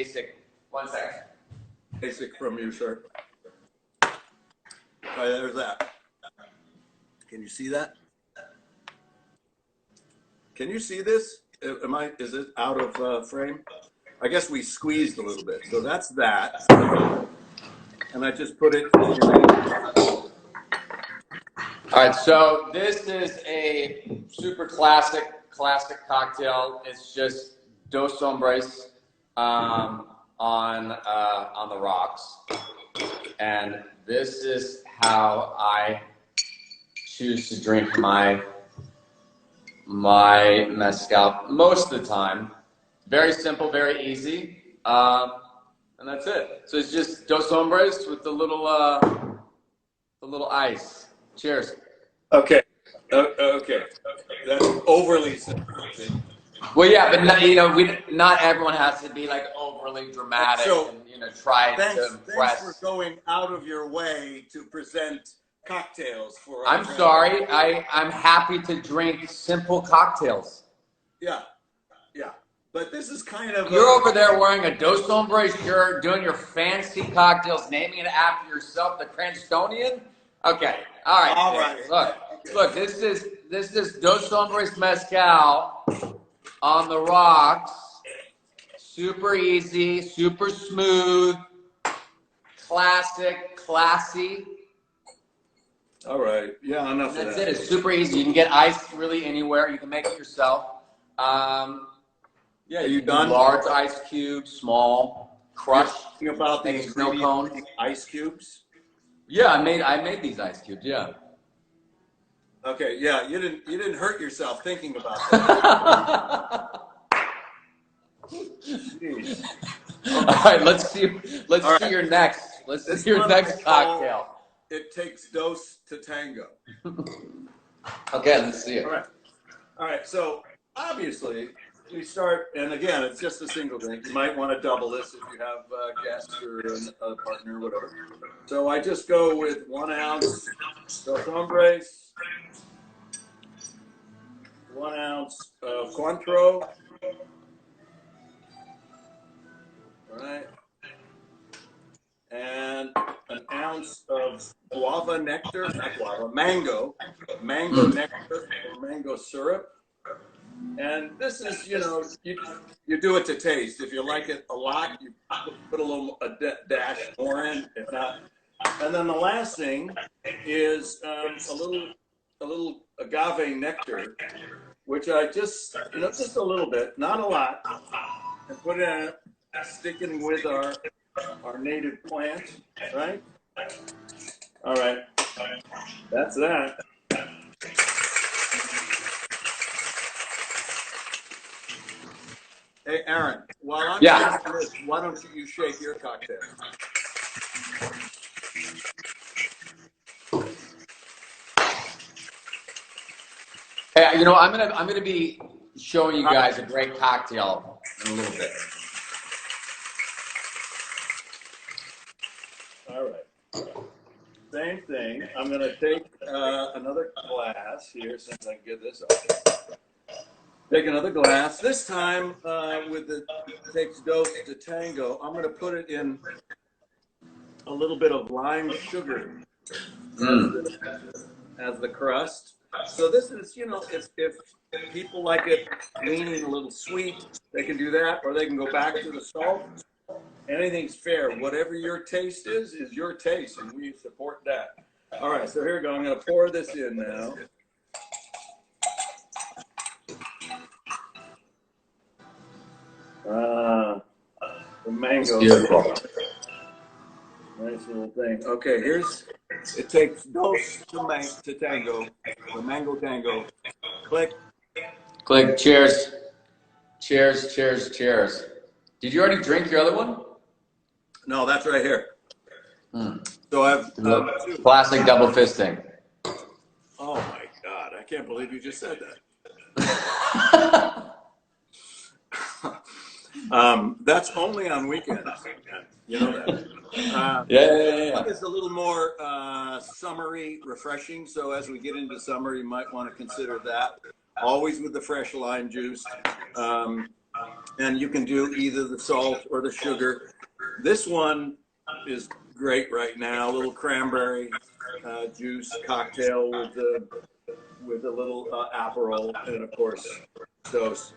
basic. 1 second. Basic from you, sir. All right, there's that. Can you see that? Can you see this? Is it out of frame? I guess we squeezed a little bit. So that's that. And I just put it in your hand. All right, so this is a super classic cocktail. It's just Dos Hombres on the rocks. And this is how I choose to drink my mezcal most of the time. Very simple, very easy, and that's it. So it's just Dos Hombres with the little ice. Cheers. Okay. Okay. That's overly simple. Well, yeah, but not everyone has to be like overly dramatic and try to impress. Thanks for going out of your way to present cocktails for. I'm sorry. I'm happy to drink simple cocktails. Yeah. But this is kind of. You're over there wearing a Dos Hombres shirt, doing your fancy cocktails, naming it after yourself, the Cranstonian. Okay. All right. Look. This is Dos Hombres mezcal on the rocks. Super easy, super smooth, classic, classy. All right. Yeah, enough of that. That's it. It's super easy. You can get ice really anywhere. You can make it yourself. Yeah, you done? Large ice cubes, small, crushed. You're about these snow cones. Ice cubes? Yeah, I made these ice cubes. Yeah. Okay. Yeah, you didn't hurt yourself thinking about that. Jeez. All right, let's see your next. Let's see your next cocktail. It takes dos to tango. Okay, let's see it. All right. So obviously we start, and again, it's just a single drink. You might want to double this if you have guests or a partner or whatever. So I just go with 1 ounce Dos Hombres, 1 ounce of Cointreau. All right. And an ounce of guava nectar, not guava, mango nectar or mango syrup. And this is, you do it to taste. If you like it a lot, you put a dash more in. If not, and then the last thing is a little agave nectar, which I just a little bit, not a lot, and put it in, sticking with our native plant, right? All right, that's that. Hey, Aaron, while I'm doing this, why don't you shake your cocktail? Hey, I'm gonna be showing you guys a great cocktail in a little bit. All right. Same thing. I'm going to take another glass here since I can get this up. Take another glass. This time with the takes dos to tango, I'm going to put it in a little bit of lime sugar as the crust. So this is, if people like it leaning a little sweet, they can do that, or they can go back to the salt. Anything's fair. Whatever your taste is your taste, and we support that. All right, so here we go. I'm going to pour this in now. The mango. Beautiful. Nice little thing. Okay, it takes dos to tango, the mango tango. Click. Click. Cheers. Cheers, cheers, cheers. Did you already drink your other one? No, that's right here. So I have two. Classic double fisting. Oh my God, I can't believe you just said that. That's only on weekends. You know that. Yeah. It's a little more summery, refreshing. So as we get into summer, you might want to consider that. Always with the fresh lime juice. and you can do either the salt or the sugar. This one is great right now. A little cranberry juice cocktail with a little Aperol, and of course, dose.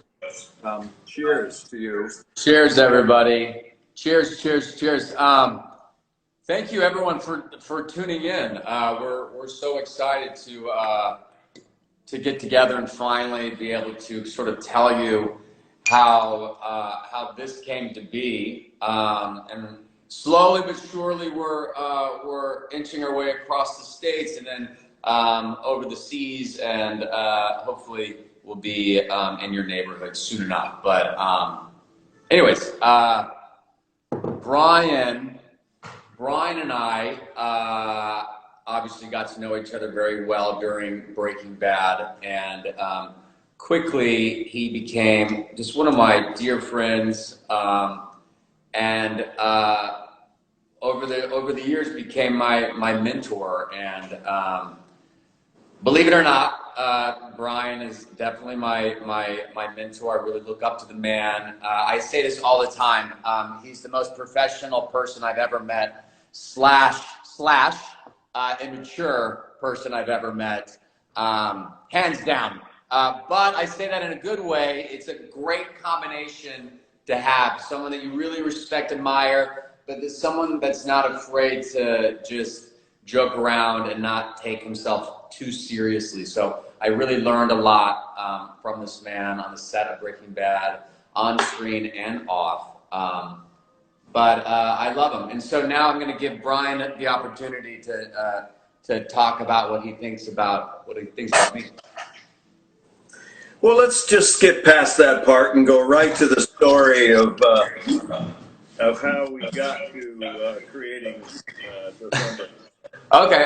Cheers to you. Cheers, everybody. Cheers, cheers, cheers. Thank you, everyone, for tuning in. We're so excited to get together and finally be able to sort of tell you how this came to be. And slowly but surely, we're inching our way across the states and then over the seas, and hopefully we'll be in your neighborhood soon enough. But anyways, Bryan and I obviously got to know each other very well during Breaking Bad, and quickly he became just one of my dear friends, and over the years became my mentor. And believe it or not, Bryan is definitely my mentor. I really look up to the man. I say this all the time. He's the most professional person I've ever met, slash immature person I've ever met, hands down. But I say that in a good way. It's a great combination to have someone that you really respect, admire, but there's someone that's not afraid to just joke around and not take himself too seriously. So I really learned a lot from this man on the set of Breaking Bad, on screen and off. But I love him. And so now I'm going to give Bryan the opportunity to talk about what he thinks about me. Well, let's just skip past that part and go right to the story of how we got to creating December. Okay.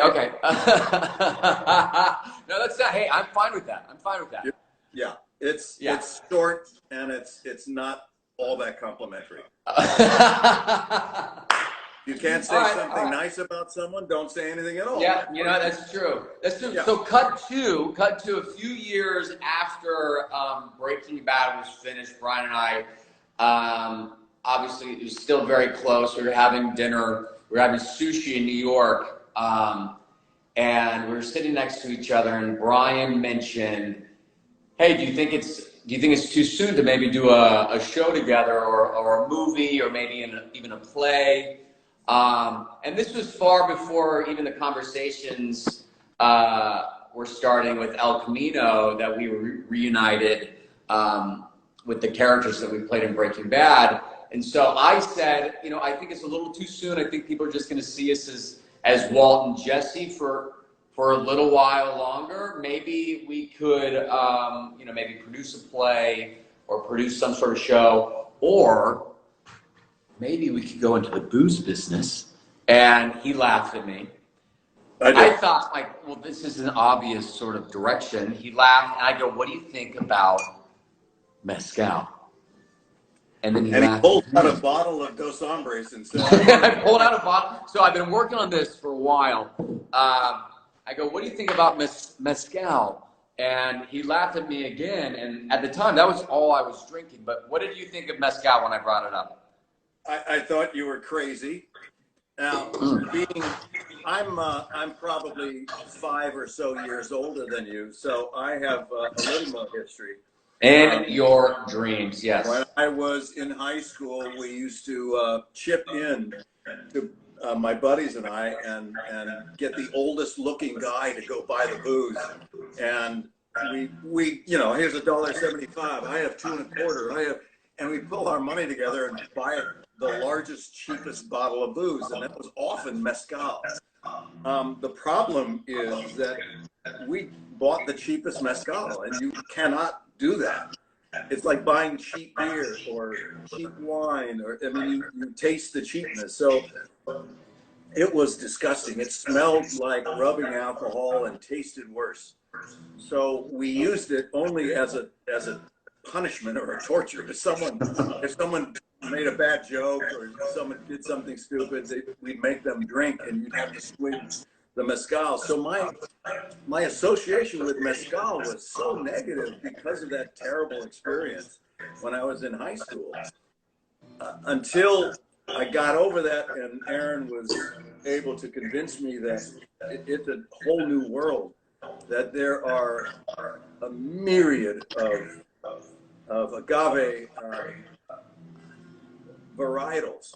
No, that's not. Hey, I'm fine with that. Yeah, it's short and it's not all that complimentary. You can't say something nice about someone, don't say anything at all. Yeah, that's true. Yeah. So cut to a few years after Breaking Bad was finished. Bryan and I, obviously, it was still very close. We were having dinner. We were having sushi in New York, and we were sitting next to each other. And Bryan mentioned, "Hey, do you think it's too soon to maybe do a show together, or a movie, or maybe even a play?" And this was far before even the conversations were starting with El Camino, that we were reunited with the characters that we played in Breaking Bad. And so I said, I think it's a little too soon. I think people are just going to see us as Walt and Jesse for a little while longer. Maybe we could, maybe produce a play or produce some sort of show, or maybe we could go into the booze business. And he laughed at me. I thought, well, this is an obvious sort of direction. He laughed, and I go, "What do you think about mezcal?" And then he pulled out a bottle of Dos Hombres and said, I pulled out a bottle. So I've been working on this for a while. I go, "What do you think about mezcal?" And he laughed at me again. And at the time, that was all I was drinking. But what did you think of mezcal when I brought it up? I thought you were crazy. Now, I'm probably 5 or so years older than you, so I have a little more history. And your dreams, yes. When I was in high school, we used to chip in to my buddies and I and get the oldest looking guy to go buy the booze. And we here's $1.75. I have 2 1/4. And we pull our money together and buy the largest, cheapest bottle of booze, and that was often mezcal. The problem is that we bought the cheapest mezcal, and you cannot do that. It's like buying cheap beer or cheap wine, you taste the cheapness. So it was disgusting. It smelled like rubbing alcohol and tasted worse. So we used it only as a punishment or a torture. If someone made a bad joke or someone did something stupid, we'd make them drink, and you'd have to swig the mezcal. So my association with mezcal was so negative because of that terrible experience. when I was in high school, until I got over that, and Aaron was able to convince me that it's a whole new world, that there are a myriad of agave varietals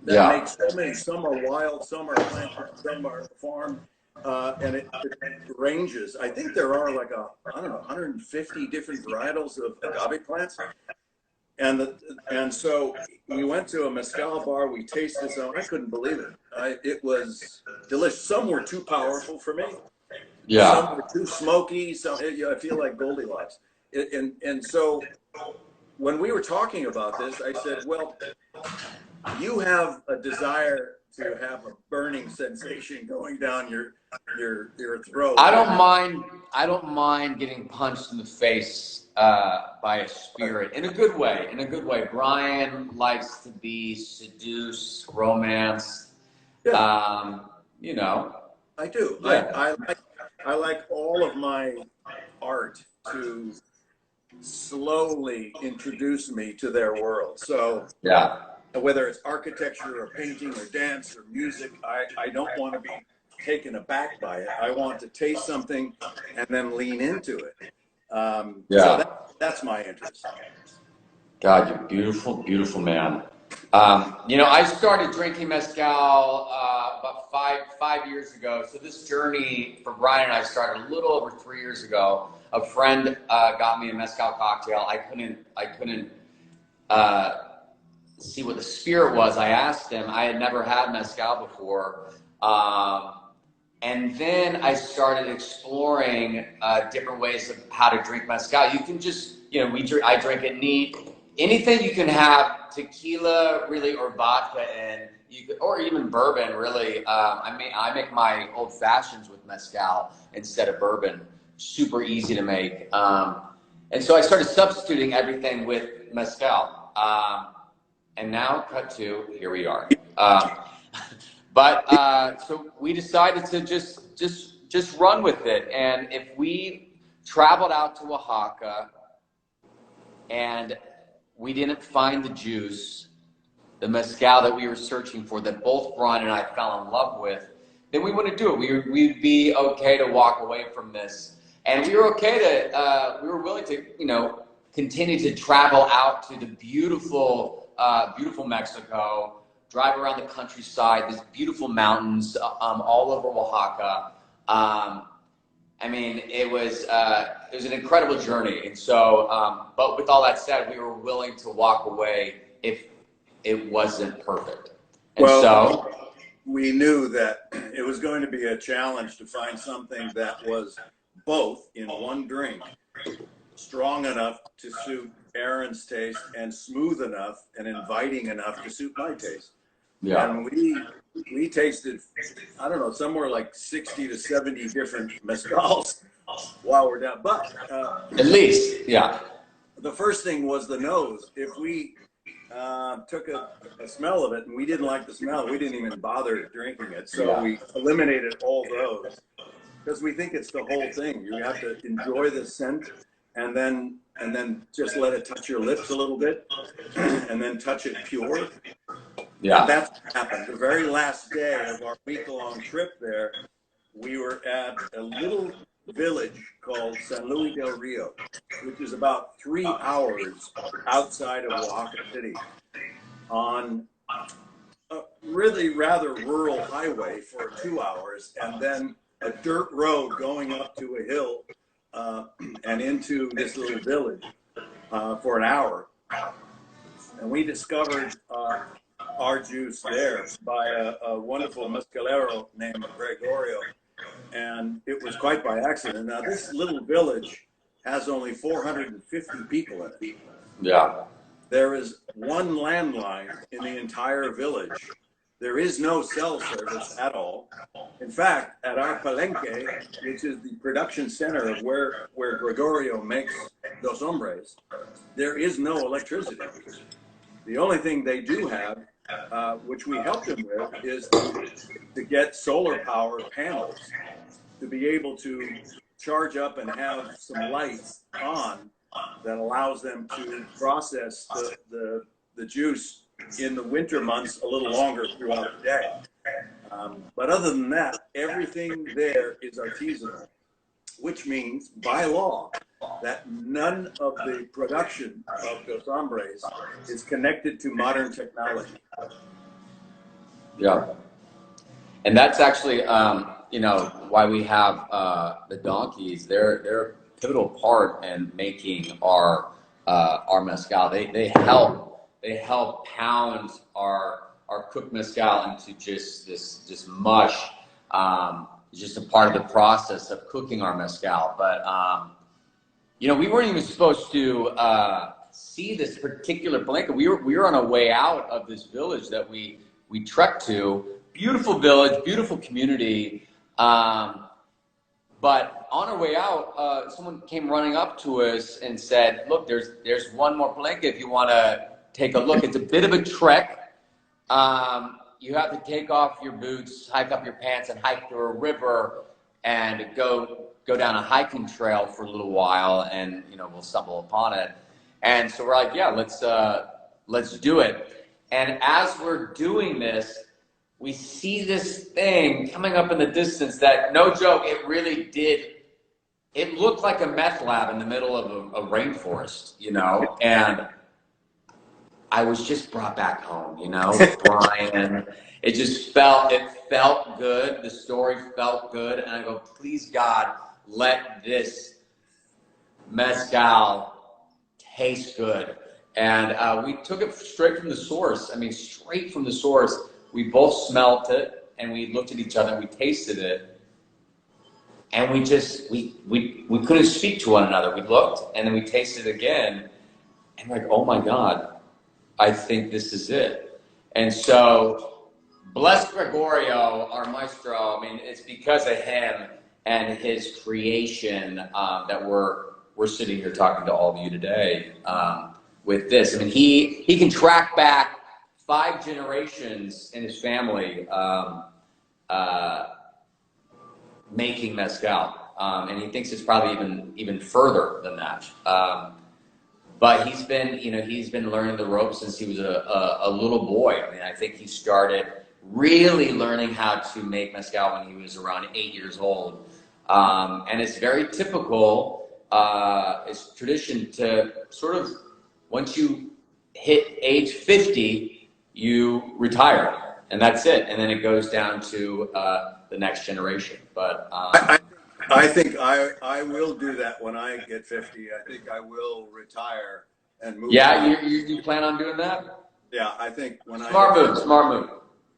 that make so many. Some are wild, some are planted, some are farmed, and it ranges. I think there are like I don't know, 150 different varietals of agave plants. And so we went to a mezcal bar. We tasted some. I couldn't believe it. It was delicious. Some were too powerful for me. Yeah. Some were too smoky. I feel like Goldilocks. And so when we were talking about this, I said, well, you have a desire to have a burning sensation going down your throat. I don't mind getting punched in the face by a spirit in a good way. In a good way. Bryan likes to be seduced, romance. Yeah. You know. I do. Yeah. I like all of my art to slowly introduce me to their world. So yeah. Whether it's architecture or painting or dance or music, I don't want to be taken aback by it. I want to taste something and then lean into it. So that's my interest. God, you're beautiful, beautiful man. You know, I started drinking mezcal about five years ago. So this journey for Bryan and I started a little over 3 years ago. A friend got me a mezcal cocktail. I couldn't see what the spirit was. I asked him. I had never had mezcal before. And then I started exploring different ways of how to drink mezcal. You can just, you know, I drink it neat. Anything you can have tequila, really, or vodka, and or even bourbon, really. I make my old fashions with mezcal instead of bourbon. Super easy to make. And so I started substituting everything with mezcal. And now, cut to, here we are. So we decided to just run with it. And if we traveled out to Oaxaca and we didn't find the juice, the mezcal that we were searching for, that both Bryan and I fell in love with, then we wouldn't do it. We'd be okay to walk away from this. And we were we were willing to, you know, continue to travel out to the beautiful Mexico, drive around the countryside, these beautiful mountains all over Oaxaca. I mean, it was an incredible journey. And so, but with all that said, we were willing to walk away if it wasn't perfect. And so we knew that it was going to be a challenge to find something that was both in one drink, strong enough to suit Aaron's taste and smooth enough and inviting enough to suit my taste. Yeah. And we tasted, I don't know, somewhere like 60 to 70 different mezcals while we're down. But at least, yeah. The first thing was the nose. If we took a smell of it and we didn't like the smell, we didn't even bother drinking it. So we eliminated all those because we think it's the whole thing. You have to enjoy the scent and then just let it touch your lips a little bit and then touch it pure. Yeah. And that's what happened. The very last day of our week-long trip there, we were at a little village called San Luis del Rio, which is about 3 hours outside of Oaxaca City on a really rather rural highway for 2 hours, and then a dirt road going up to a hill and into this little village for an hour. And we discovered our juice there by a wonderful mezcalero named Gregorio. And it was quite by accident. Now, this little village has only 450 people in it. Yeah. There is one landline in the entire village. There is no cell service at all. In fact, at our palenque, which is the production center of where Gregorio makes Dos Hombres, there is no electricity. The only thing they do have, which we helped them with, is to get solar power panels to be able to charge up and have some lights on that allows them to process the juice in the winter months a little longer throughout the day. But other than that, everything there is artisanal, which means by law that none of the production of Dos Hombres is connected to modern technology. Yeah. And that's actually, you know, why we have the donkeys. They're a pivotal part in making our mezcal. They help pound our cooked mezcal into just this mush. It's just a part of the process of cooking our mezcal. But you know, we weren't even supposed to see this particular palenque. We were on our way out of this village that we trekked to. Beautiful village, beautiful community. But on our way out, someone came running up to us and said, "Look, there's one more palenque if you want to take a look. It's a bit of a trek. You have to take off your boots, hike up your pants, and hike through a river, and go down a hiking trail for a little while, and you know we'll stumble upon it." And so we're like, "Yeah, let's do it." And as we're doing this, we see this thing coming up in the distance that, no joke, it really did. It looked like a meth lab in the middle of a rainforest, you know? And I was just brought back home, you know, Bryan. It felt good. The story felt good. And I go, please, God, let this mezcal taste good. And we took it straight from the source. I mean, straight from the source. We both smelt it, and we looked at each other, and we tasted it, and we couldn't speak to one another. We looked, and then we tasted it again, and like, oh my God, I think this is it. And so, bless Gregorio, our maestro. I mean, it's because of him and his creation that we're sitting here talking to all of you today with this. I mean, he can track back 5 generations in his family making mezcal, and he thinks it's probably even further than that. But he's been learning the ropes since he was a little boy. I mean, I think he started really learning how to make mezcal when he was around 8 years old, and it's very typical. It's tradition to sort of, once you hit age 50. You retire, and that's it. And then it goes down to the next generation. But I think I will do that when I get 50. I think I will retire and move. Yeah, you plan on doing that? Yeah, I think when smart move.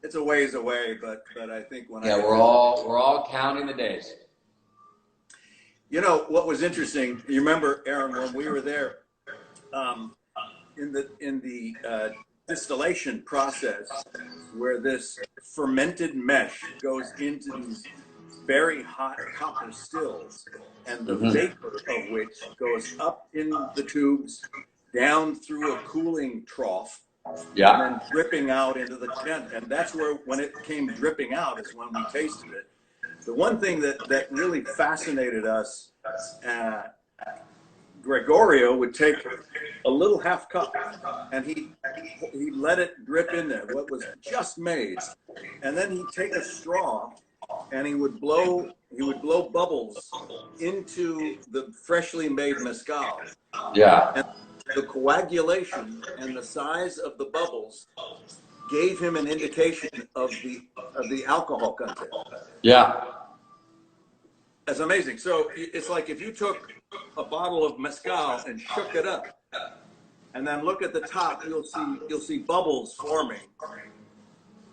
It's a ways away, but I think when we're all counting the days. You know what was interesting? You remember, Aaron, when we were there, in the distillation process, where this fermented mesh goes into these very hot copper stills, and the vapor of which goes up in the tubes, down through a cooling trough, and then dripping out into the tent. And that's where, when it came dripping out, is when we tasted it. The one thing that really fascinated us, Gregorio would take a little half cup, and he let it drip in there, what was just made, and then he'd take a straw, and he would blow bubbles into the freshly made mezcal. Yeah. And the coagulation and the size of the bubbles gave him an indication of the alcohol content. Yeah. That's amazing. So it's like if you took a bottle of mezcal and shook it up, and then look at the top, you'll see bubbles forming,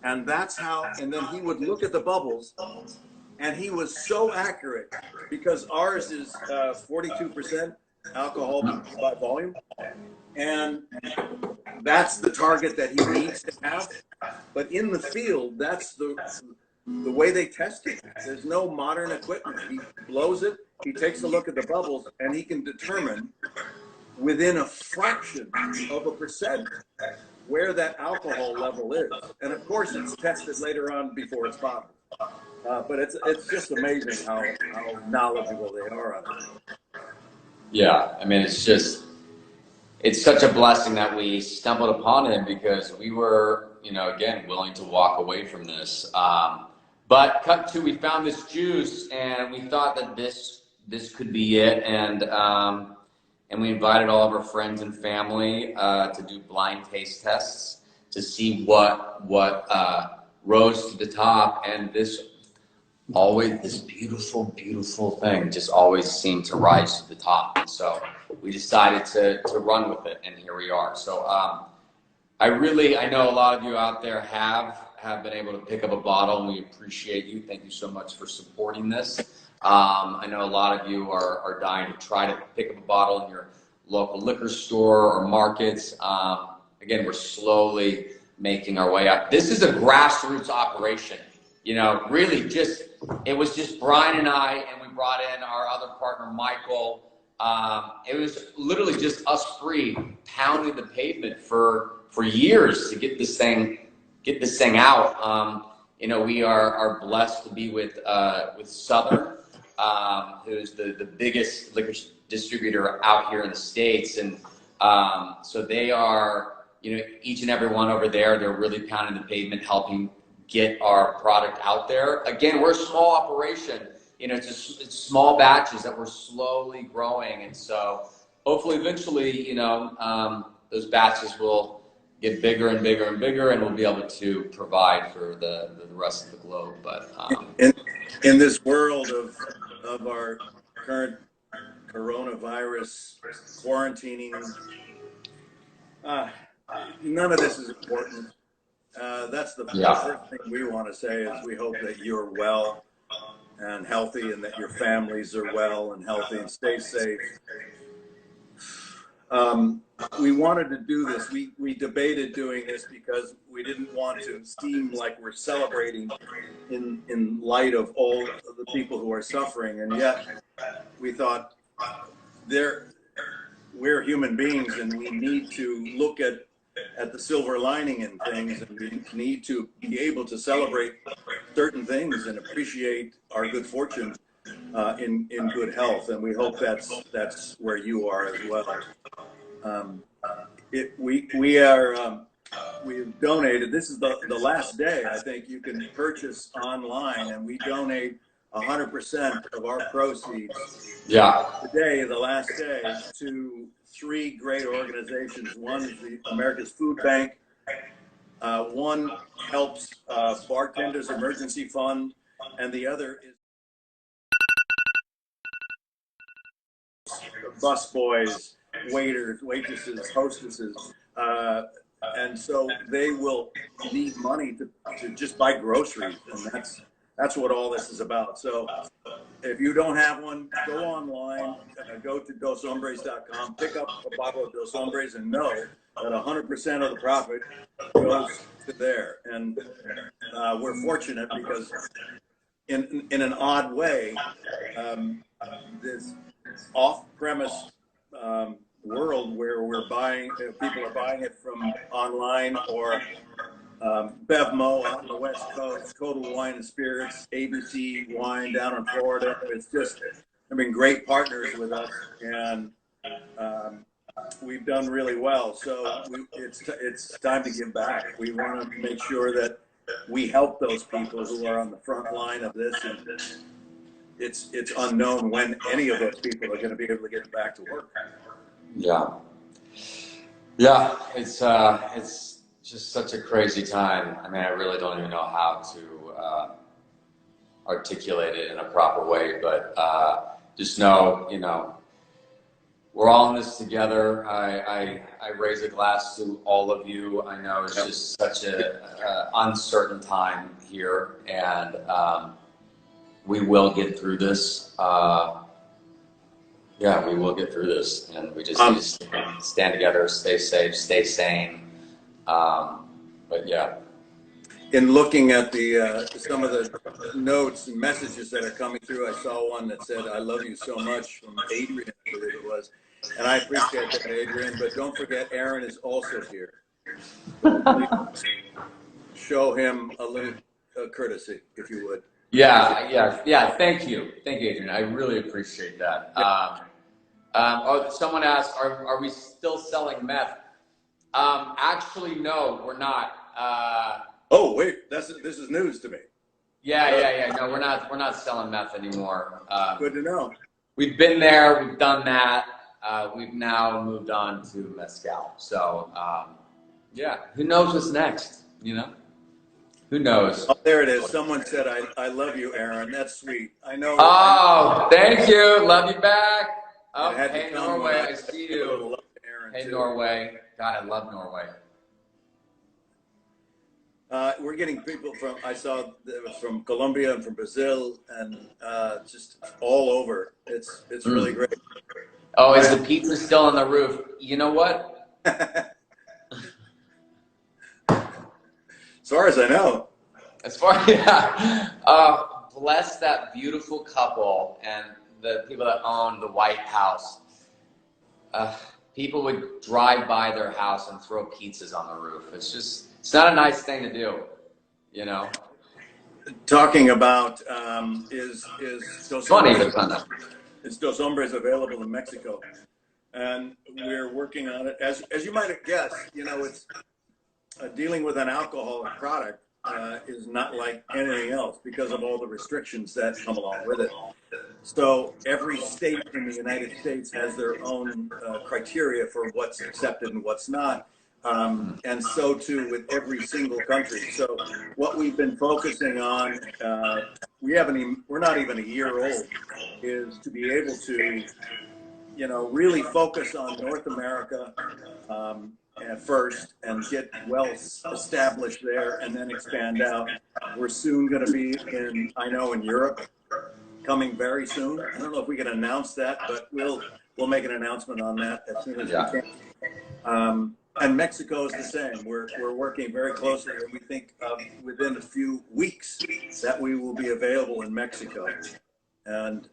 and that's how. And then he would look at the bubbles, and he was so accurate, because ours is 42% alcohol by volume, and that's the target that he needs to have. But in the field, that's the way they test it. There's no modern equipment. He blows it, he takes a look at the bubbles, and he can determine within a fraction of a percent where that alcohol level is. And of course, it's tested later on before it's bottled. But it's just amazing how knowledgeable they are on it. Yeah, I mean, it's such a blessing that we stumbled upon him because we were, again, willing to walk away from this. But cut to, we found this juice and we thought that this could be it. And we invited all of our friends and family to do blind taste tests to see what rose to the top. And this beautiful, beautiful thing just always seemed to rise to the top. And so we decided to run with it, and here we are. So I know a lot of you out there have been able to pick up a bottle, and we appreciate you. Thank you so much for supporting this. I know a lot of you are dying to try to pick up a bottle in your local liquor store or markets. Again, we're slowly making our way up. This is a grassroots operation. Really it was just Bryan and I, and we brought in our other partner, Michael. It was literally just us three pounding the pavement for years to get this thing out. We are blessed to be with Southern, who's the biggest liquor distributor out here in the States. And so they are, each and every one over there, they're really pounding the pavement, helping get our product out there. Again, we're a small operation. It's small batches that we're slowly growing. And so hopefully eventually, those batches will get bigger and bigger and bigger, and we'll be able to provide for the rest of the globe. But in this world of our current coronavirus quarantining, none of this is important. That's the first thing we want to say is we hope that you're well and healthy, and that your families are well and healthy and stay safe. We wanted to do this. We debated doing this because we didn't want to seem like we're celebrating in light of all of the people who are suffering, and yet we thought we're human beings, and we need to look at the silver lining in things, and we need to be able to celebrate certain things and appreciate our good fortune in good health. And we hope that's where you are as well. We've donated. This is the last day. I think you can purchase online, and we donate 100% of our proceeds. Today, the last day, to 3 great organizations. One is the America's Food Bank. One helps Bartenders Emergency Fund, and the other is busboys, waiters, waitresses, hostesses. And so they will need money to just buy groceries, and that's what all this is about. So if you don't have one, go online, go to doshombres.com, pick up a bottle of Dos Hombres, and know that 100% of the profit goes to there. And we're fortunate because in an odd way, this off-premise world where people are buying it from online, or Bevmo out on the West Coast, Total Wine and Spirits, ABC Wine down in Florida. It's just, great partners with us, and we've done really well. So it's time to give back. We want to make sure that we help those people who are on the front line of this, and it's unknown when any of those people are going to be able to get back to work. It's just such a crazy time. I really don't even know how to articulate it in a proper way, but just know, we're all in this together. I raise a glass to all of you. I know it's just such a uncertain time here, and we will get through this. We will get through this, and we just need to stand together, stay safe, stay sane. In looking at some of the notes and messages that are coming through, I saw one that said, "I love you so much," from Adrian, I believe it was. And I appreciate that, Adrian, but don't forget Aaron is also here. Show him a little courtesy, if you would. Thank you, Adrian. I really appreciate that. Oh, someone asked, are we still selling meth? Actually, no, we're not. Oh, wait, this is news to me. Yeah. No, we're not selling meth anymore. Good to know. We've been there. We've done that. We've now moved on to mezcal. So, yeah, who knows what's next? You know, who knows? Oh, there it is. Someone said, "I love you, Aaron." That's sweet. I know. Oh, thank you. Love you back. Oh, had to hey come Norway, when I see you. love Aaron Hey too. Norway, God, I love Norway. We're getting people from, I saw it was from Colombia and from Brazil and just all over. It's really great. Oh, is the pizza still on the roof? You know what? As far as I know. As far yeah. Bless that beautiful couple and the people that own the White House. People would drive by their house and throw pizzas on the roof. It's not a nice thing to do, you know. Talking about is Dos Hombres available in Mexico, and we're working on it. As you might have guessed, you know, it's dealing with an alcoholic product is not like anything else because of all the restrictions that come along with it. So every state in the United States has their own criteria for what's accepted and what's not. And so too with every single country. So what we've been focusing on, we're not even a year old, is to be able to, you know, really focus on North America at first and get well established there and then expand out. We're soon going to be in Europe, coming very soon. I don't know if we can announce that, but we'll make an announcement on that as soon as we can. And Mexico is the same. We're working very closely, and we think within a few weeks that we will be available in Mexico. And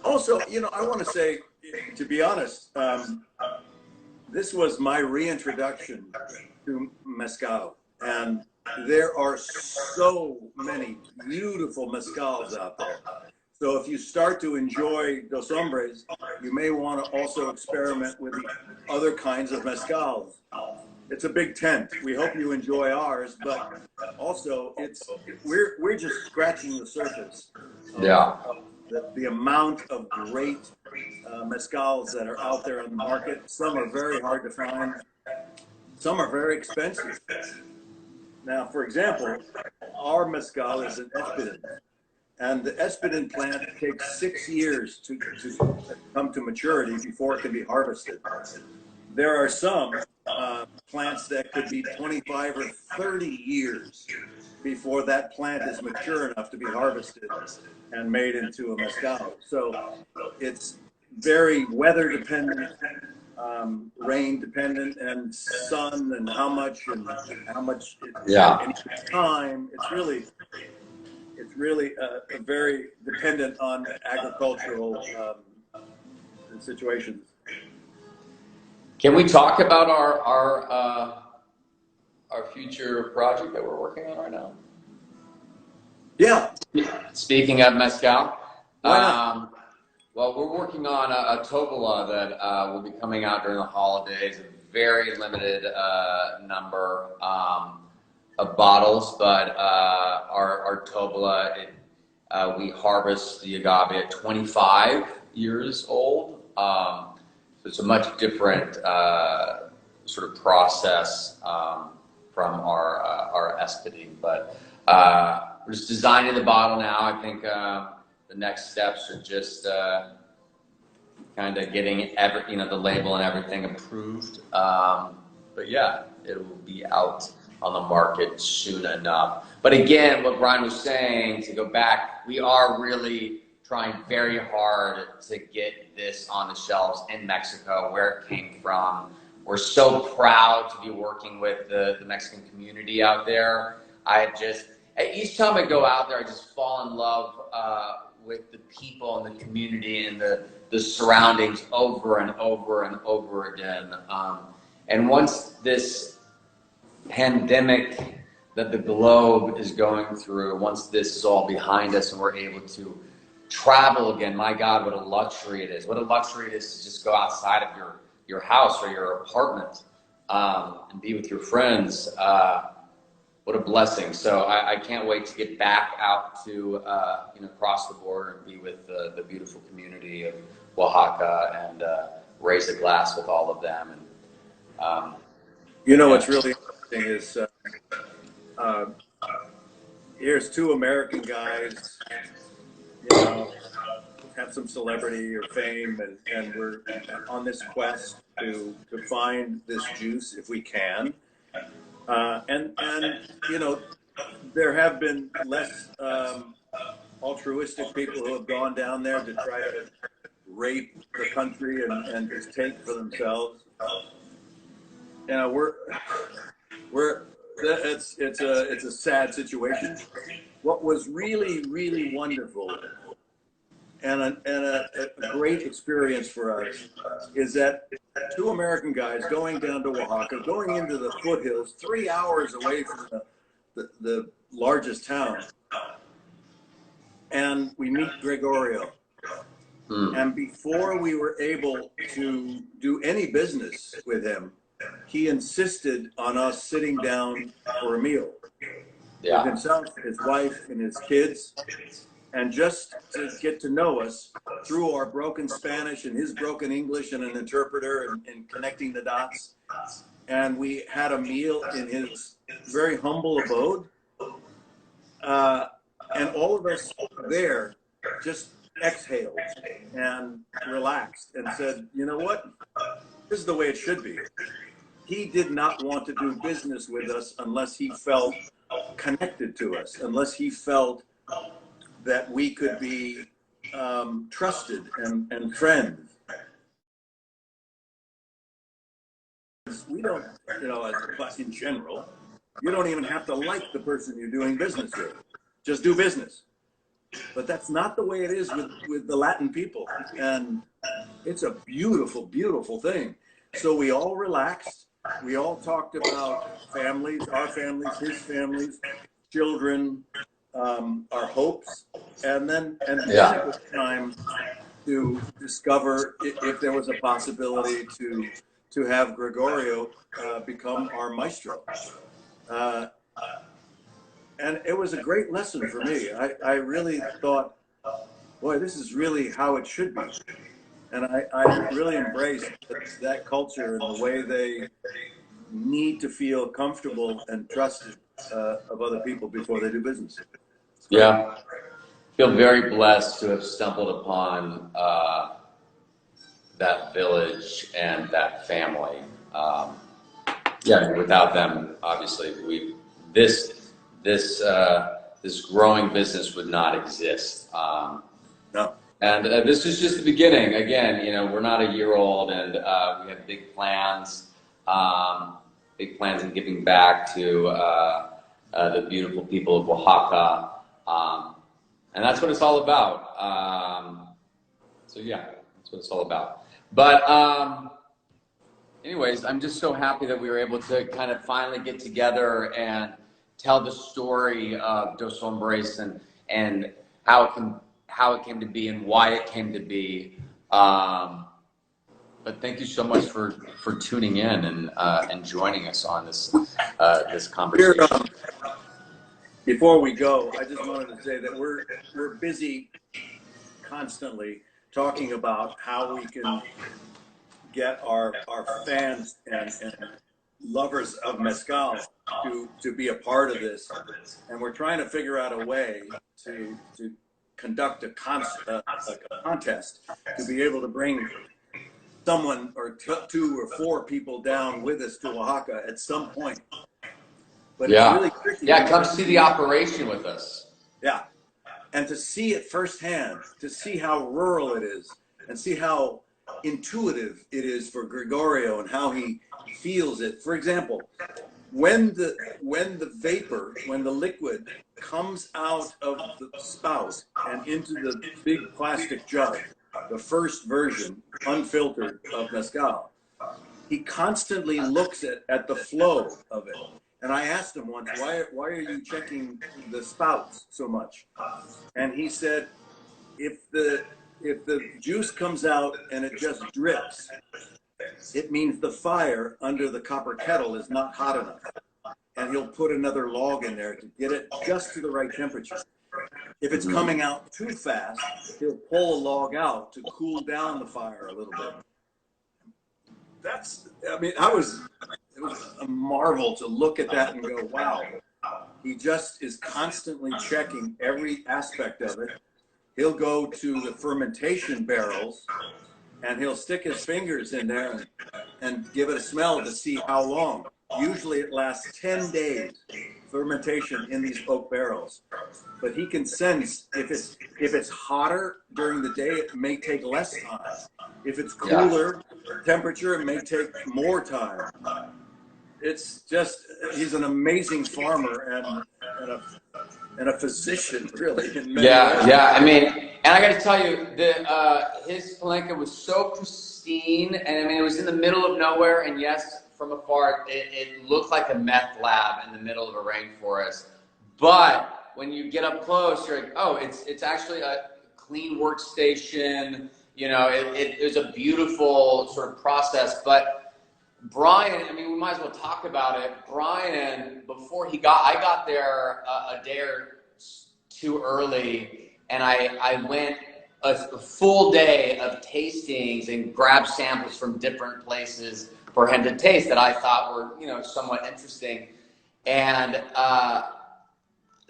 also, you know, I want to say, to be honest, this was my reintroduction to mezcal, and there are so many beautiful mezcals out there. So if you start to enjoy Dos Hombres, you may want to also experiment with the other kinds of mezcals. It's a big tent. We hope you enjoy ours, but also we're just scratching the surface. The amount of great mezcals that are out there on the market. Some are very hard to find. Some are very expensive. Now, for example, our mezcal is an espadin. And the espadin plant takes 6 years to come to maturity before it can be harvested. There are some plants that could be 25 or 30 years before that plant is mature enough to be harvested and made into a mezcal. So it's very weather dependent, rain dependent, and sun, and how much time. It's really very dependent on agricultural situations. Can we talk about our future project that we're working on right now? Yeah. Speaking of mezcal, well, we're working on a tobola that will be coming out during the holidays. A very limited number of bottles, but our tobola, we harvest the agave at 25 years old. So it's a much different sort of process from our espadin, but we're just designing the bottle now. I think the next steps are just kind of getting the label and everything approved. But yeah, it will be out on the market soon enough. But again, what Bryan was saying, to go back, we are really trying very hard to get this on the shelves in Mexico, where it came from. We're so proud to be working with the Mexican community out there. Each time I go out there, I just fall in love with the people and the community and the surroundings over and over and over again. And once this pandemic that the globe is going through, once this is all behind us and we're able to travel again. My God, what a luxury it is. What a luxury it is to just go outside of your house or your apartment and be with your friends. What a blessing. So I can't wait to get back out to, across the border and be with the beautiful community of Oaxaca and raise a glass with all of them. And What's really interesting is here's two American guys, have some celebrity or fame, and we're on this quest to find this juice if we can. And there have been less altruistic people who have gone down there to try to rape the country and just take for themselves. It's a sad situation. What was really, really wonderful and a great experience for us is that two American guys going down to Oaxaca, going into the foothills, 3 hours away from the largest town, and we meet Gregorio. And before we were able to do any business with him, he insisted on us sitting down for a meal with himself, his wife, and his kids, and just to get to know us through our broken Spanish and his broken English and an interpreter and connecting the dots. And we had a meal in his very humble abode. And all of us there just exhaled and relaxed and said, you know what? This is the way it should be. He did not want to do business with us unless he felt connected to us, unless he felt that we could be trusted and friends. We don't, in general, you don't even have to like the person you're doing business with. Just do business. But that's not the way it is with the Latin people. And it's a beautiful, beautiful thing. So we all relaxed. We all talked about families, our families, his families, children, our hopes. And then it was time to discover if there was a possibility to have Gregorio become our maestro. And it was a great lesson for me. I really thought, boy, this is really how it should be. And I really embraced that culture and the way they need to feel comfortable and trusted of other people before they do business. Yeah. I feel very blessed to have stumbled upon that village and that family. Without them, obviously, this growing business would not exist. No. And this is just the beginning. Again, we're not a year old, and we have big plans in giving back to the beautiful people of Oaxaca. And that's what it's all about. That's what it's all about. But anyways, I'm just so happy that we were able to kind of finally get together and tell the story of Dos Hombres and how it came to be and why it came to be. But thank you so much for tuning in and joining us on this conversation. Before we go, I just wanted to say that we're busy constantly talking about how we can get our fans and lovers of mezcal to be a part of this, and we're trying to figure out a way to conduct a contest to be able to bring someone or two or four people down with us to Oaxaca at some point. But it's really tricky. Yeah, come see the operation with us. Yeah, and to see it firsthand, to see how rural it is, and see how intuitive it is for Gregorio and how he feels it. For example, when the liquid comes out of the spout and into the big plastic jug, the first version, unfiltered, of mezcal, he constantly looks at the flow of it. And I asked him once, why are you checking the spouts so much? And he said, if the juice comes out and it just drips, it means the fire under the copper kettle is not hot enough. And he'll put another log in there to get it just to the right temperature. If it's coming out too fast, he'll pull a log out to cool down the fire a little bit. It was a marvel to look at that and go, wow. He just is constantly checking every aspect of it. He'll go to the fermentation barrels and he'll stick his fingers in there and give it a smell to see how long. Usually it lasts 10 days, fermentation in these oak barrels. But he can sense if it's hotter during the day, it may take less time. If it's cooler temperature, it may take more time. It's just, he's an amazing farmer and a physician, really. In many ways. I mean, and I got to tell you, his palenque was so pristine, and I mean, it was in the middle of nowhere, and yes, from afar, it looked like a meth lab in the middle of a rainforest. But when you get up close, you're like, oh, it's actually a clean workstation. You know, it was a beautiful sort of process. But Bryan, I mean, we might as well talk about it. Bryan, before I got there a day or two early, and I went a full day of tastings and grabbed samples from different places for him to taste that I thought were, you know, somewhat interesting. And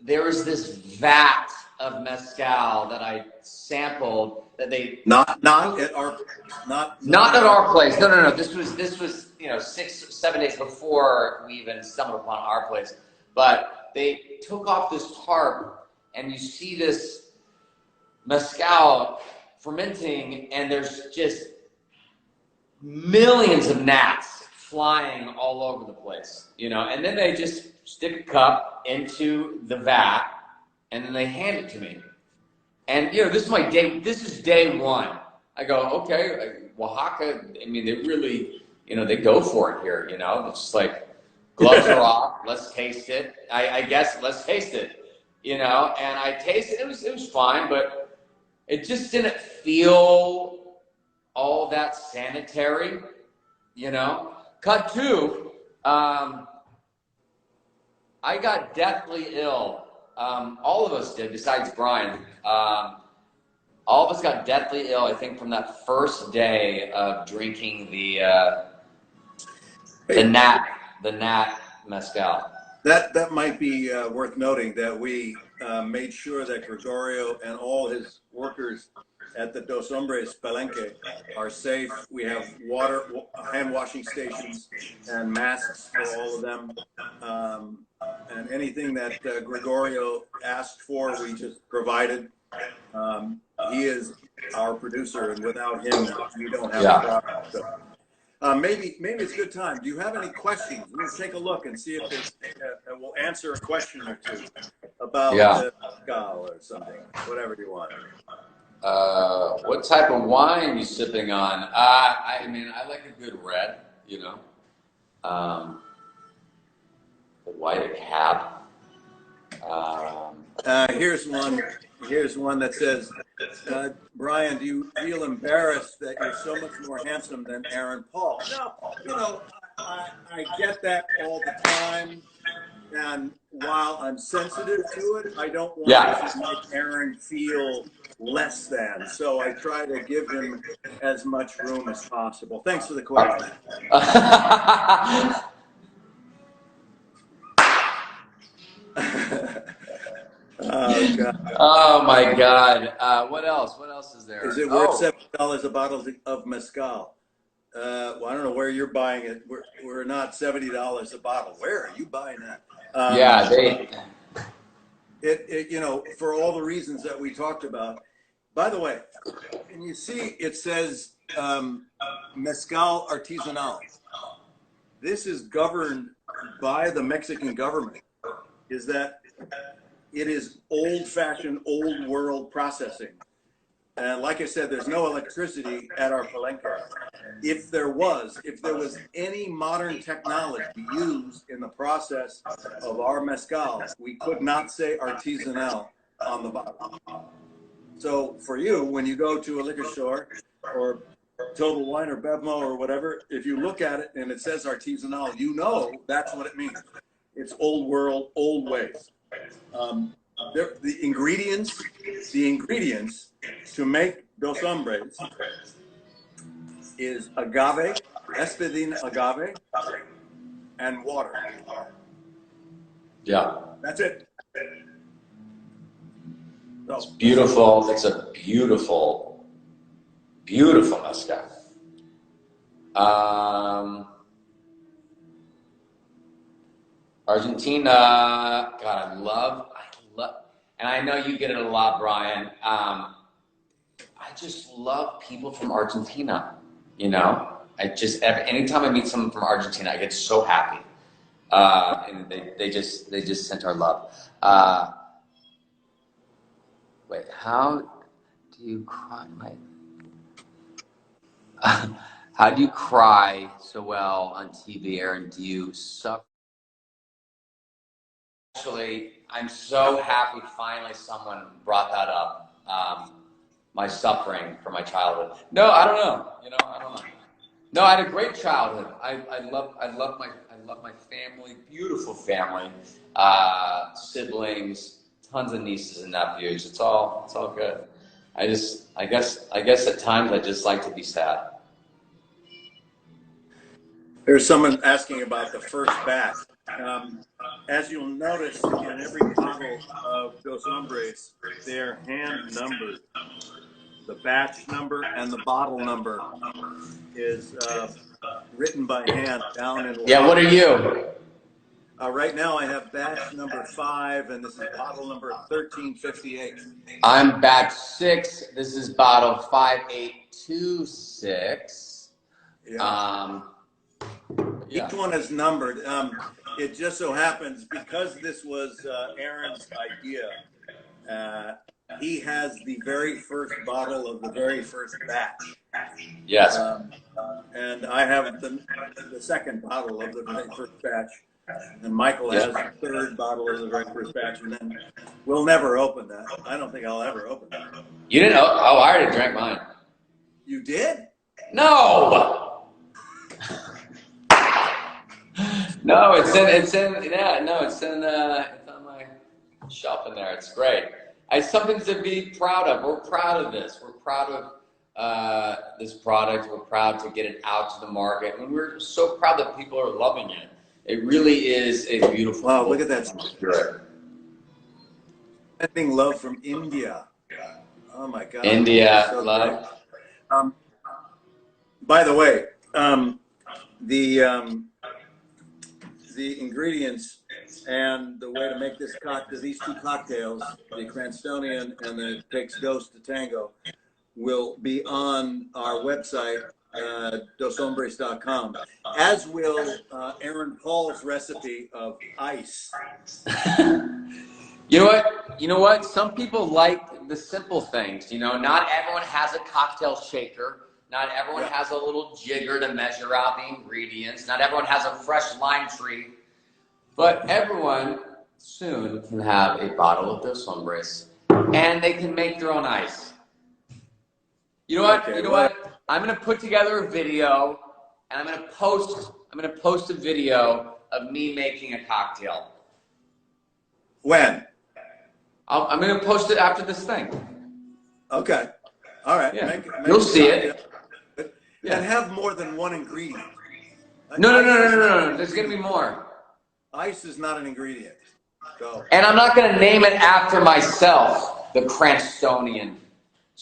there was this vat of mezcal that I sampled that they not at our place. No. This was you know 6 or 7 days before we even stumbled upon our place. But they took off this tarp, and you see this mezcal fermenting, and there's just millions of gnats flying all over the place, you know, and then they just stick a cup into the vat and then they hand it to me. And, you know, this is day one. I go, okay, Oaxaca, I mean, they really, you know, they go for it here, you know, it's just like, gloves are off, let's taste it. I guess, let's taste it, you know, and I tasted it. It was fine, but it just didn't feel all that sanitary, you know. Cut two, I got deathly ill. All of us did, besides Bryan. All of us got deathly ill, I think, from that first day of drinking the Nat mezcal. That might be worth noting that we made sure that Gregorio and all his workers at the Dos Hombres Palenque are safe. We have hand washing stations and masks for all of them. And anything that Gregorio asked for, we just provided. He is our producer, and without him, we don't have a product. So, maybe it's a good time. Do you have any questions? We'll take a look and see if we'll answer a question or two about the mezcal or something, whatever you want. What type of wine are you sipping on? I mean, I like a good red, you know. The white cab. Here's one that says, Bryan, do you feel embarrassed that you're so much more handsome than Aaron Paul? No, you know, I get that all the time. And while I'm sensitive to it, I don't want to make Aaron feel less than. So I try to give him as much room as possible. Thanks for the question. Oh, God. Oh my God. What else? What else is there? Is it worth $70 a bottle of mezcal? Well, I don't know where you're buying it. We're not $70 a bottle. Where are you buying that? You know, for all the reasons that we talked about. By the way, and you see it says mezcal artisanal. This is governed by the Mexican government. Is that it is old-fashioned, old-world processing. And like I said, there's no electricity at our palenque. If there was any modern technology used in the process of our mezcal, we could not say artisanal on the bottle. So for you, when you go to a liquor store or Total Wine or Bevmo or whatever, if you look at it and it says artisanal, you know that's what it means. It's old world, old ways. The ingredients to make Dos Hombres is agave, espadín agave, and water. Yeah. That's it. So, it's beautiful. It's a beautiful, beautiful mezcal. Argentina, God, I love, and I know you get it a lot, Brian. I just love people from Argentina. You know, anytime I meet someone from Argentina, I get so happy. And they just sent our love. Wait, how do you cry? How do you cry so well on TV, Aaron? Do you suffer? Actually, I'm so happy finally someone brought that up. My suffering from my childhood. No, I don't know. You know, I don't know. No, I had a great childhood. I love my family, beautiful family, siblings, tons of nieces and nephews. It's all good. I guess at times I just like to be sad. there's someone asking about the first batch. As you'll notice in every bottle of Dos Hombres, they're hand numbered. The batch number and the bottle number is written by hand down in. Yeah, what are you? Right now I have batch number 5, and this is bottle number 1358. I'm batch 6. This is bottle 5826. Yeah. Each one is numbered. It just so happens, because this was Aaron's idea, he has the very first bottle of the very first batch. Yes. And I have the second bottle of the very first batch. And Michael has the third bottle of the very first batch. And then we'll never open that. I don't think I'll ever open that. You didn't? Oh, I already drank mine. You did? No! No, it's on my shelf in there. It's great. It's something to be proud of. We're proud of this. We're proud of this product. We're proud to get it out to the market, and we're so proud that people are loving it. It really is a beautiful. Wow, look at that spirit. Sending love from India. Oh my God. India, so love. By the way, the ingredients and the way to make these two cocktails, the Cranstonian and the Takes Dos to Tango, will be on our website, doshombres.com, as will Aaron Paul's recipe of ice. You know what? Some people like the simple things. You know, not everyone has a cocktail shaker. Not everyone has a little jigger to measure out the ingredients. Not everyone has a fresh lime tree. But everyone soon can have a bottle of Dos Hombres, and they can make their own ice. You know what? Okay, what? I'm gonna put together a video, and I'm gonna post a video of me making a cocktail. When? I'm gonna post it after this thing. Okay. All right. Yeah. You'll see it. And have more than one ingredient. No. There's gonna be more. Ice is not an ingredient. So. And I'm not gonna name it after myself, the Cranstonian.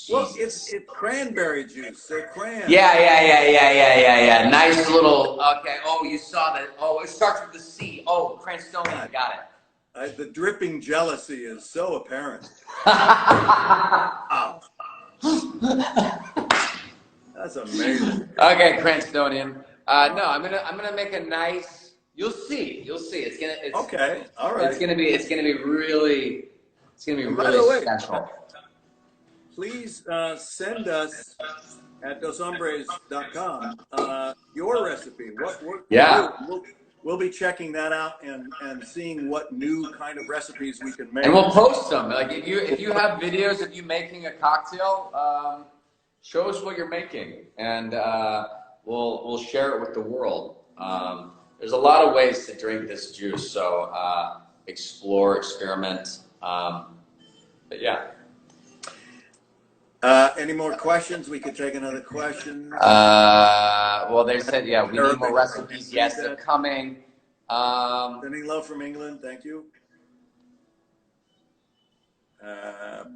Well, it's cranberry juice. So cran. Yeah. Nice little. Okay. Oh, you saw that. Oh, it starts with the C. Oh, Cranstonian. Got it. The dripping jealousy is so apparent. Wow. That's amazing. Okay, Cranstonian. No, I'm gonna make a nice. You'll see. It's okay. All right. It's gonna be really special. Please send us at doshombres.com your recipe. we'll be checking that out and seeing what new kind of recipes we can make. And we'll post them. Like if you have videos of you making a cocktail, show us what you're making, and we'll share it with the world. There's a lot of ways to drink this juice, so explore, experiment. But yeah. Any more questions? We could take another question. Well, they said, yeah, we need more recipes. Yes, they're coming. Sending love from England. Thank you.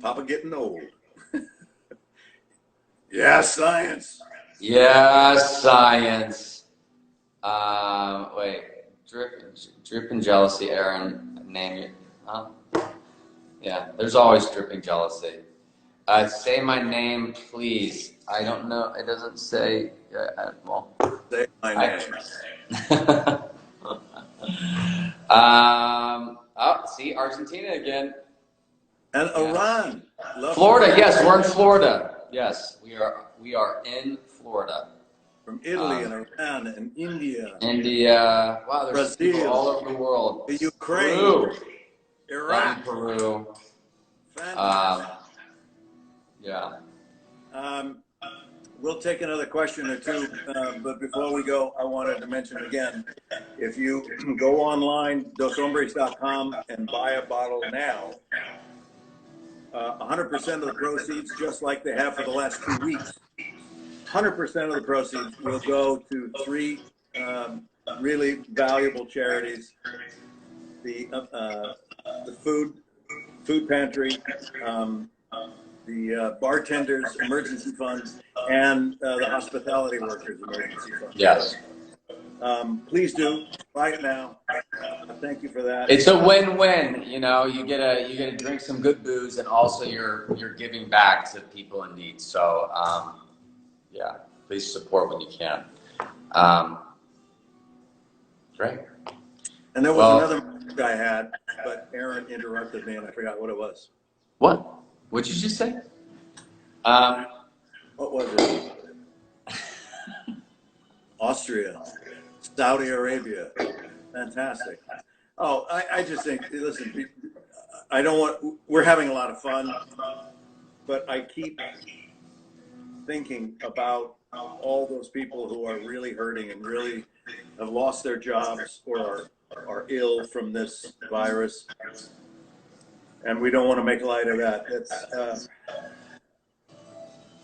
Papa getting old. Yeah, science. Yeah, science. Wait, dripping jealousy, Aaron. Name it. Huh? Yeah, there's always dripping jealousy. Say my name, please. I don't know. It doesn't say. Well, say my name. Oh, see, Argentina again. And Iran. Florida. Yes, we're in Florida. Yes, we are in Florida. From Italy and Iran and India. India. Wow, there's Brazil, people all over the world. The Ukraine. Peru. Iraq. Peru. Yeah. We'll take another question or two, but before we go, I wanted to mention again, if you go online, doshombres.com, and buy a bottle now, 100% of the proceeds, just like they have for the last 2 weeks, 100% of the proceeds will go to 3 really valuable charities: the food pantry, the bartenders emergency funds, and the hospitality workers emergency fund. Yes. Please do right now. Thank you for that. It's a win-win. You know, you get to drink some good booze, and also you're giving back to people in need. So yeah, please support when you can. Great. And there was another message I had, but Aaron interrupted me, and I forgot what it was. What? What'd you just say? What was it? Austria, Saudi Arabia, fantastic. Oh, I just think, listen, we're having a lot of fun, but I keep thinking about all those people who are really hurting and really have lost their jobs or are ill from this virus. And we don't want to make light of that. It's,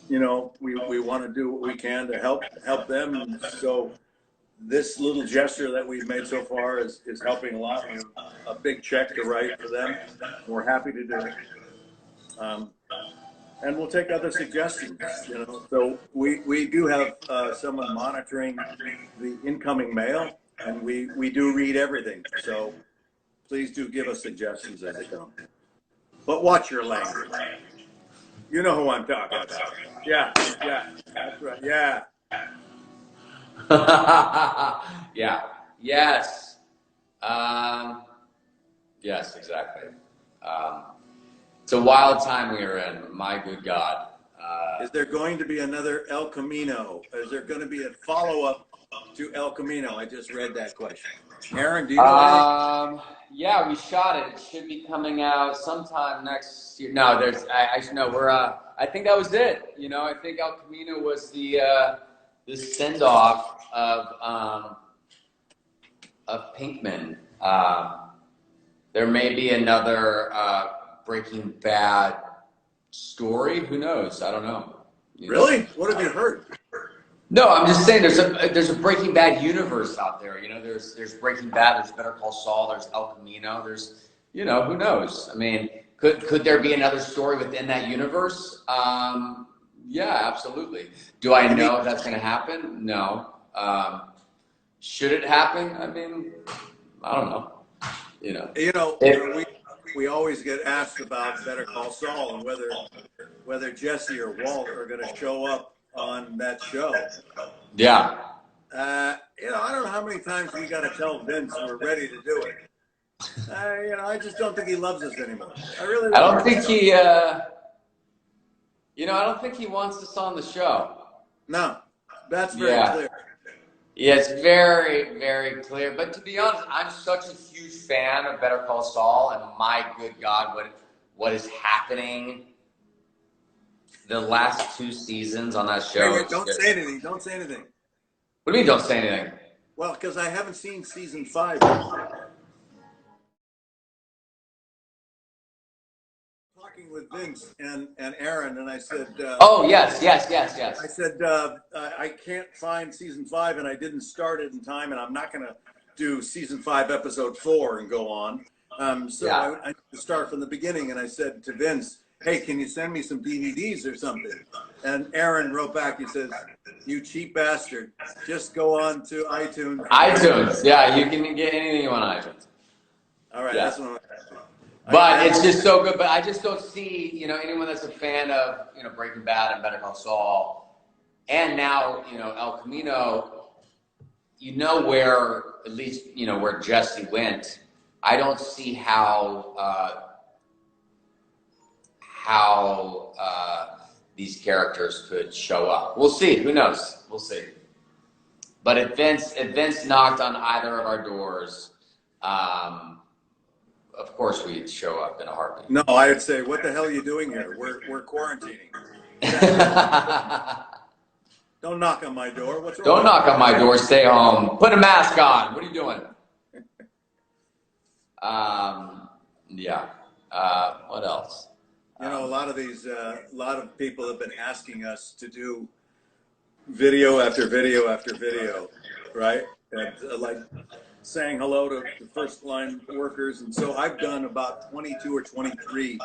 you know, we want to do what we can to help them. And so this little gesture that we've made so far is helping a lot. We have a big check to write for them. We're happy to do it. And we'll take other suggestions, you know. So we do have someone monitoring the incoming mail, and we do read everything. So please do give us suggestions as they come. But watch your language. You know who I'm talking about. Yeah, that's right. Yeah. Yeah. Yes. Yes, exactly. It's a wild time we are in. My good God. Is there going to be another El Camino? Is there going to be a follow-up to El Camino? I just read that question. Aaron, do you know anything? Yeah, we shot it. It should be coming out sometime next year. No, we're I think that was it. You know, I think El Camino was the send-off of Pinkman. There may be another Breaking Bad story. Who knows? I don't know. Really? What have you heard? No, I'm just saying there's a Breaking Bad universe out there. You know, there's Breaking Bad, there's Better Call Saul, there's El Camino, there's, you know, who knows? I mean, could there be another story within that universe? Yeah, absolutely. Do I know if that's going to happen? No. Should it happen? I mean, I don't know. You know, we always get asked about Better Call Saul and whether Jesse or Walt are going to show up on that show. Yeah. You know, I don't know how many times we got to tell Vince we're ready to do it. You know, I just don't think he loves us anymore. I don't think he, you know, I don't think he wants us on the show. No, that's very clear. Yeah, it's very, very clear. But to be honest, I'm such a huge fan of Better Call Saul, and my good God, what is happening the last 2 seasons on that show? Wait, don't say anything. Don't say anything. What do you mean, don't say anything? Well, because I haven't seen season 5 yet. Talking with Vince and Aaron, and I said, oh, yes. I said, I can't find season 5, and I didn't start it in time, and I'm not going to do season 5, episode 4 and go on. So yeah. I need to start from the beginning, and I said to Vince, hey, can you send me some DVDs or something? And Aaron wrote back, he says, you cheap bastard, just go on to iTunes. iTunes, yeah, you can get anything on iTunes. All right, yeah. That's what I'm But it's just so good. But I just don't see, anyone that's a fan of, Breaking Bad and Better Call Saul, and now, El Camino, where, at least, where Jesse went. I don't see how these characters could show up. We'll see. Who knows? We'll see. But if Vince knocked on either of our doors, of course we'd show up in a heartbeat. No, I would say, what the hell are you doing here? We're quarantining. Don't knock on my door. What's wrong? Don't knock on my door. Stay home. Put a mask on. What are you doing? Yeah. What else? A lot of people have been asking us to do video after video after video, right? And, like saying hello to the first line workers. And so I've done about 22 or 23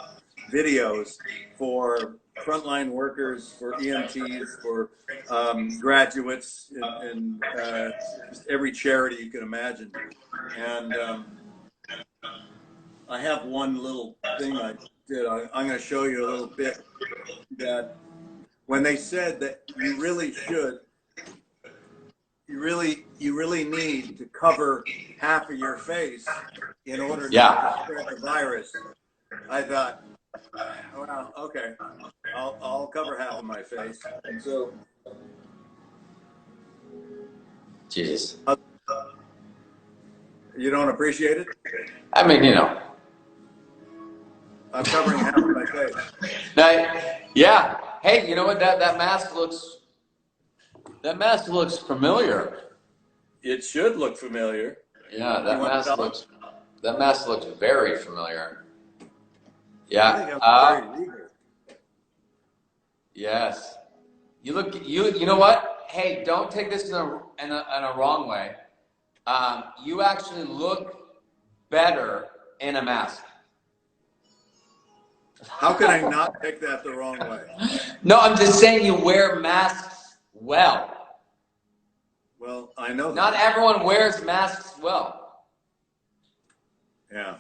videos for frontline workers, for EMTs, for graduates, and just every charity you can imagine. And I have one little thing I did. I'm going to show you a little bit that when they said that you really should, you really need to cover half of your face in order to spread the virus. I thought, well, okay, I'll cover half of my face. And so, Jesus, you don't appreciate it? I mean, I'm covering half of my face. Yeah. Hey, you know what? That mask looks familiar. It should look familiar. Yeah, that mask looks very familiar. Yeah. Yes. You know what? Hey, don't take this in a wrong way. You actually look better in a mask. How can I not take that the wrong way? No, I'm just saying you wear masks well. Well, I know that. Not everyone wears masks well. Yeah.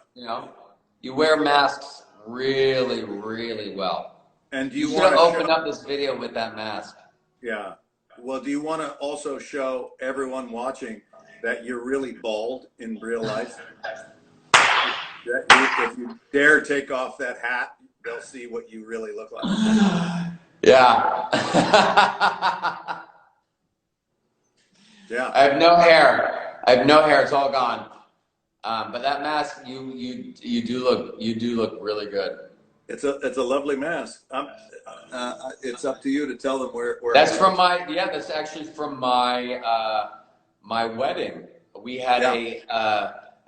You wear masks really, really well. And you want to open up this video with that mask? Yeah. Well, do you want to also show everyone watching that you're really bald in real life? If you dare take off that hat, they'll see what you really look like. Yeah. Yeah. I have no hair. It's all gone. But that mask, you do look really good. It's a lovely mask. It's up to you to tell them where. That's from that's actually from my my wedding. We had a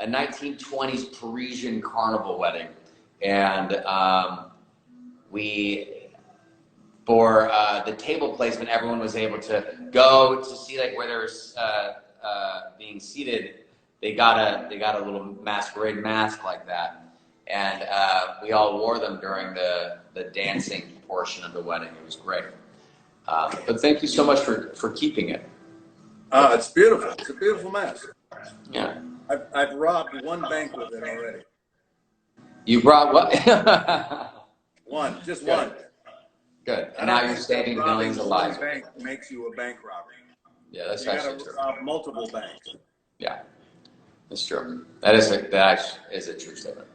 1920s Parisian carnival wedding, and for the table placement, everyone was able to go to see where there's being seated. They got a little masquerade mask like that, and we all wore them during the dancing portion of the wedding. It was great. But thank you so much for keeping it. It's beautiful. It's a beautiful mask. Yeah. I've robbed one bank with it already. You brought what? One. Good. And now you're saving millions of lives. One bank makes you a bank robber. Yeah, that's actually true. Multiple banks. Yeah, that's true. That is a true statement.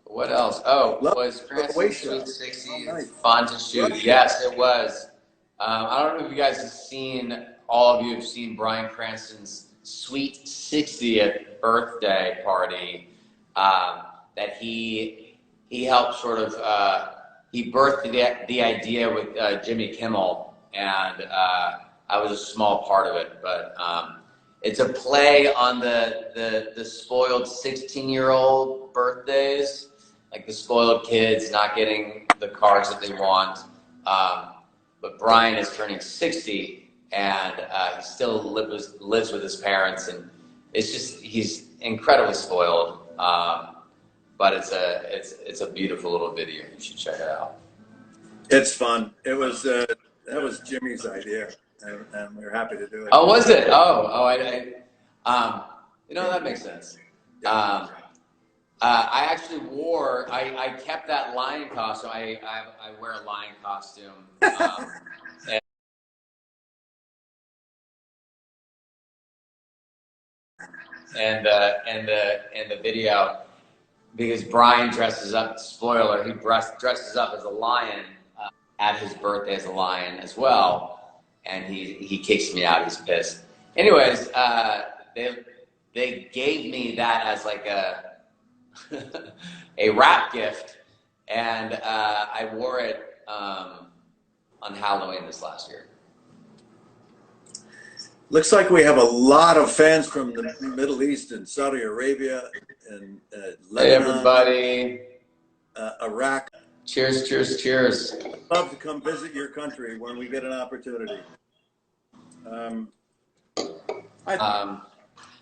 What else? Oh, was Cranston Sweet 60 fun to shoot? Yes, it was. I don't know if you guys have seen, all of you have seen Bryan Cranston's sweet 60th birthday party that he helped sort of, he birthed the idea with Jimmy Kimmel, and I was a small part of it, but it's a play on the spoiled 16-year-old birthdays, like the spoiled kids not getting the cars that they want. But Bryan is turning 60, and he still lives with his parents, and it's just, he's incredibly spoiled. But it's a beautiful little video. You should check it out. It's fun. It was that was Jimmy's idea, and we were happy to do it. Oh, was it? You know, that makes sense. I actually wore, I kept that lion costume. I wear a lion costume. And the video, because Bryan dresses up, spoiler, he dresses up as a lion at his birthday as a lion as well, and he kicks me out. He's pissed. Anyways, they gave me that as like a wrap gift, and I wore it on Halloween this last year. Looks like we have a lot of fans from the Middle East and Saudi Arabia and Lebanon. Hey, everybody. Iraq. Cheers, cheers, cheers. I'd love to come visit your country when we get an opportunity.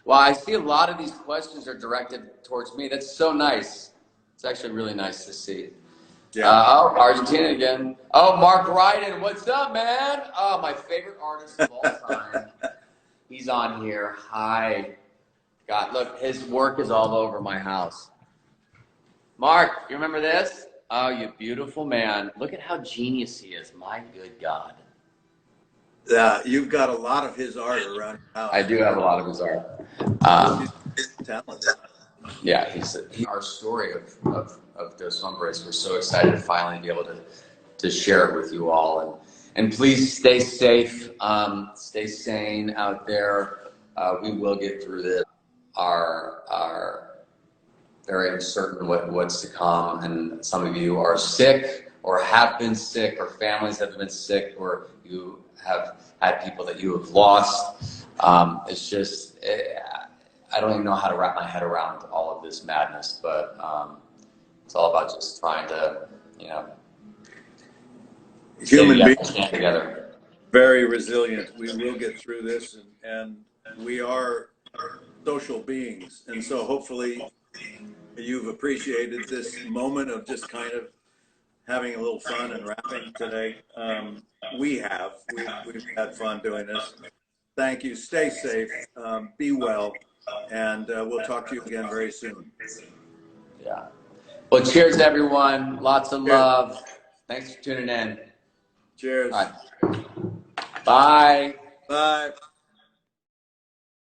Well, I see a lot of these questions are directed towards me. That's so nice. It's actually really nice to see. Yeah. Oh, Argentina again. Oh, Mark Ryden, what's up, man? Oh, my favorite artist of all time. He's on here. Hi. God, look, his work is all over my house. Mark, you remember this? Oh, you beautiful man. Look at how genius he is. My good God. Yeah, you've got a lot of his art around your house. I do have a lot of his art. He's talented. Yeah, our story of Dos Hombres. We're so excited to finally be able to share it with you all. And please stay safe, stay sane out there. We will get through this. Are very uncertain what's to come, and some of you are sick or have been sick, or families have been sick, or you have had people that you have lost. It's just, I don't even know how to wrap my head around all of this madness, but it's all about just trying to, you know, human beings together. Very resilient. We will get through this, and we are social beings, and so hopefully you've appreciated this moment of just kind of having a little fun and rapping today. We've had fun doing this. Thank you. Stay safe. Be well, and we'll talk to you again very soon. Yeah. Well, cheers, everyone. Lots of love. Thanks for tuning in. Cheers. All right. Bye. Bye.